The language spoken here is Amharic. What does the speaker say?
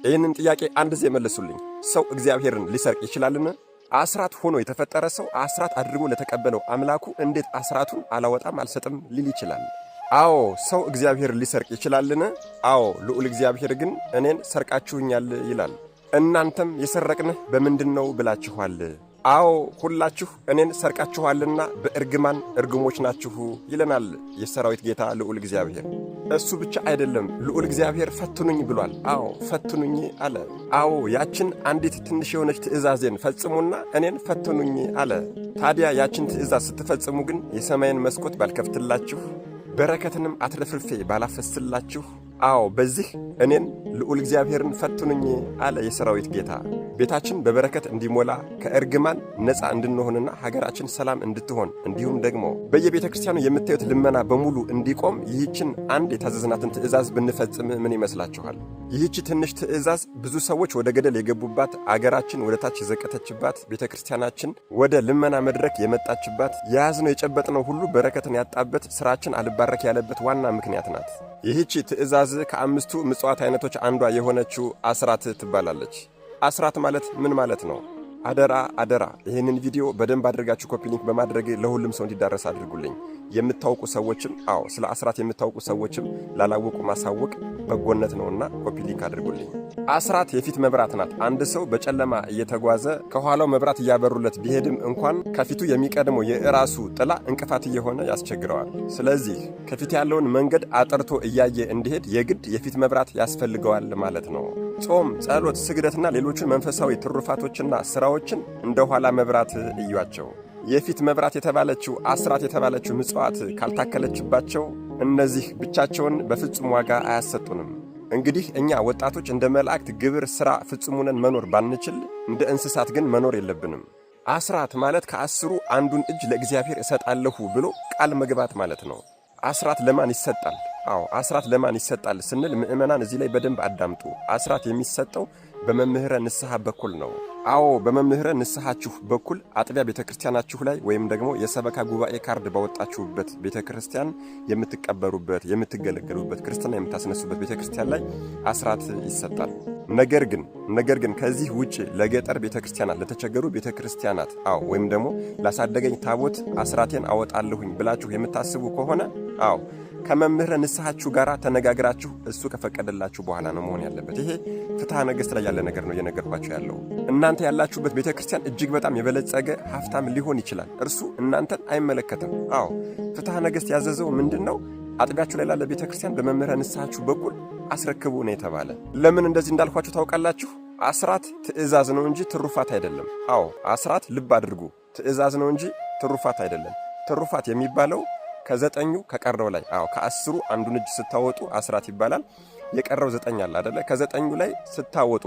ይህንን ጥያቄ አንድ ጊዜ መልሱልኝ። ሰው እግዚአብሔርን ሊሰርቅ ይችላልን? አስራት ሆኖ የተፈጠረ ሰው አስራት አድርጎ ለተቀበለው አምላኩ እንዴት አስራቱን አላወጣም አልሰጥም ሊል ይችላል? አዎ ሰው እግዚአብሔርን ሊሰርቅ ይችላልን? አዎ ልዑል እግዚአብሔር ግን እኔን ሰርቃችሁኛል ይላል። እናንተም የሰረቅንህ በምንድነው ብላችኋል? አዎ ሁላችሁ እኔን ሰርቃችኋልና በእርግማን እርግሞች ናችሁ ይለናል የሰራዊት ጌታ ልዑል እግዚአብሔር። እሱ ብቻ አይደለም፣ ልዑል እግዚአብሔር ፈትኑኝ ብሏል። አዎ ፈትኑኝ አለ። አዎ ያችን አንዲት ትንሽ የሆነች ትእዛዜን ፈጽሙና እኔን ፈትኑኝ አለ። ታዲያ ያችን ትእዛዝ ስትፈጽሙ ግን የሰማይን መስኮት ባልከፍትላችሁ፣ በረከትንም አትረፍርፌ ባላፈስላችሁ፣ አዎ በዚህ እኔን ልዑል እግዚአብሔርን ፈትኑኝ አለ የሰራዊት ጌታ። ቤታችን በበረከት እንዲሞላ ከእርግማን ነፃ እንድንሆንና ሀገራችን ሰላም እንድትሆን እንዲሁም ደግሞ በየቤተ ክርስቲያኑ የምታዩት ልመና በሙሉ እንዲቆም ይህችን አንድ የታዘዝናትን ትእዛዝ ብንፈጽም ምን ይመስላችኋል? ይህች ትንሽ ትእዛዝ ብዙ ሰዎች ወደ ገደል የገቡባት፣ አገራችን ወደ ታች የዘቀተችባት፣ ቤተ ክርስቲያናችን ወደ ልመና መድረክ የመጣችባት፣ የያዝነው የጨበጥነው ሁሉ በረከትን ያጣበት፣ ስራችን አልባረክ ያለበት ዋና ምክንያት ናት። ይህች ትእዛዝ ከአምስቱ ምጽዋት አይነቶች አንዷ የሆነችው አስራት ትባላለች። አስራት ማለት ምን ማለት ነው? አደራ አደራ ይህንን ቪዲዮ በደንብ አድርጋችሁ ኮፒ ሊንክ በማድረግ ለሁሉም ሰው እንዲዳረስ አድርጉልኝ። የምታውቁ ሰዎችም ስለ አስራት የምታውቁ ሰዎችም ላላወቁ ማሳወቅ በጎነት ነውና ኮፒ ሊንክ አድርጉልኝ። አስራት የፊት መብራት ናት። አንድ ሰው በጨለማ እየተጓዘ ከኋላው መብራት እያበሩለት ቢሄድም እንኳን ከፊቱ የሚቀድመው የራሱ ጥላ እንቅፋት እየሆነ ያስቸግረዋል። ስለዚህ ከፊት ያለውን መንገድ አጥርቶ እያየ እንዲሄድ የግድ የፊት መብራት ያስፈልገዋል ማለት ነው። ጾም፣ ጸሎት፣ ስግደትና ሌሎችን መንፈሳዊ ትሩፋቶችና ስራዎችን እንደ ኋላ መብራት እዩዋቸው። የፊት መብራት የተባለችው አስራት የተባለችው ምጽዋት ካልታከለችባቸው እነዚህ ብቻቸውን በፍጹም ዋጋ አያሰጡንም። እንግዲህ እኛ ወጣቶች እንደ መላእክት ግብር ሥራ ፍጹሙነን መኖር ባንችል እንደ እንስሳት ግን መኖር የለብንም። አስራት ማለት ከአስሩ አንዱን እጅ ለእግዚአብሔር እሰጣለሁ ብሎ ቃል መግባት ማለት ነው። አስራት ለማን ይሰጣል? አዎ አስራት ለማን ይሰጣል ስንል ምእመናን እዚህ ላይ በደንብ አዳምጡ። አስራት የሚሰጠው በመምህረ ንስሐ በኩል ነው። አዎ በመምህረ ንስሐችሁ በኩል አጥቢያ ቤተክርስቲያናችሁ ላይ ወይም ደግሞ የሰበካ ጉባኤ ካርድ ባወጣችሁበት ቤተክርስቲያን የምትቀበሩበት የምትገለገሉበት ክርስትና የምታስነሱበት ቤተክርስቲያን ላይ አስራት ይሰጣል። ነገር ግን ከዚህ ውጭ ለገጠር ቤተክርስቲያናት ለተቸገሩ ቤተክርስቲያናት ወይም ደግሞ ላሳደገኝ ታቦት አስራቴን አወጣለሁኝ ብላችሁ የምታስቡ ከሆነ ከመምህረ ንስሐችሁ ጋር ተነጋግራችሁ እሱ ከፈቀደላችሁ በኋላ ነው መሆን ያለበት። ይሄ ፍትሐ ነገሥት ላይ ያለ ነገር ነው እየነገርኳችሁ ያለው። እናንተ ያላችሁበት ቤተክርስቲያን እጅግ በጣም የበለጸገ ሀብታም ሊሆን ይችላል። እርሱ እናንተን አይመለከትም። ፍትሐ ነገሥት ያዘዘው ምንድነው? አጥቢያችሁ ላይ ላለ ቤተክርስቲያን በመምህረ ንስሐችሁ በኩል አስረክቡ ነው የተባለ። ለምን እንደዚህ እንዳልኳችሁ ታውቃላችሁ? አስራት ትእዛዝ ነው እንጂ ትሩፋት አይደለም። አስራት ልብ አድርጉ፣ ትእዛዝ ነው እንጂ ትሩፋት አይደለም። ትሩፋት የሚባለው ከዘጠኙ ከቀረው ላይ ከአስሩ አንዱን እጅ ስታወጡ አስራት ይባላል። የቀረው 9 አለ አይደለ? ከ9 ላይ ስታወጡ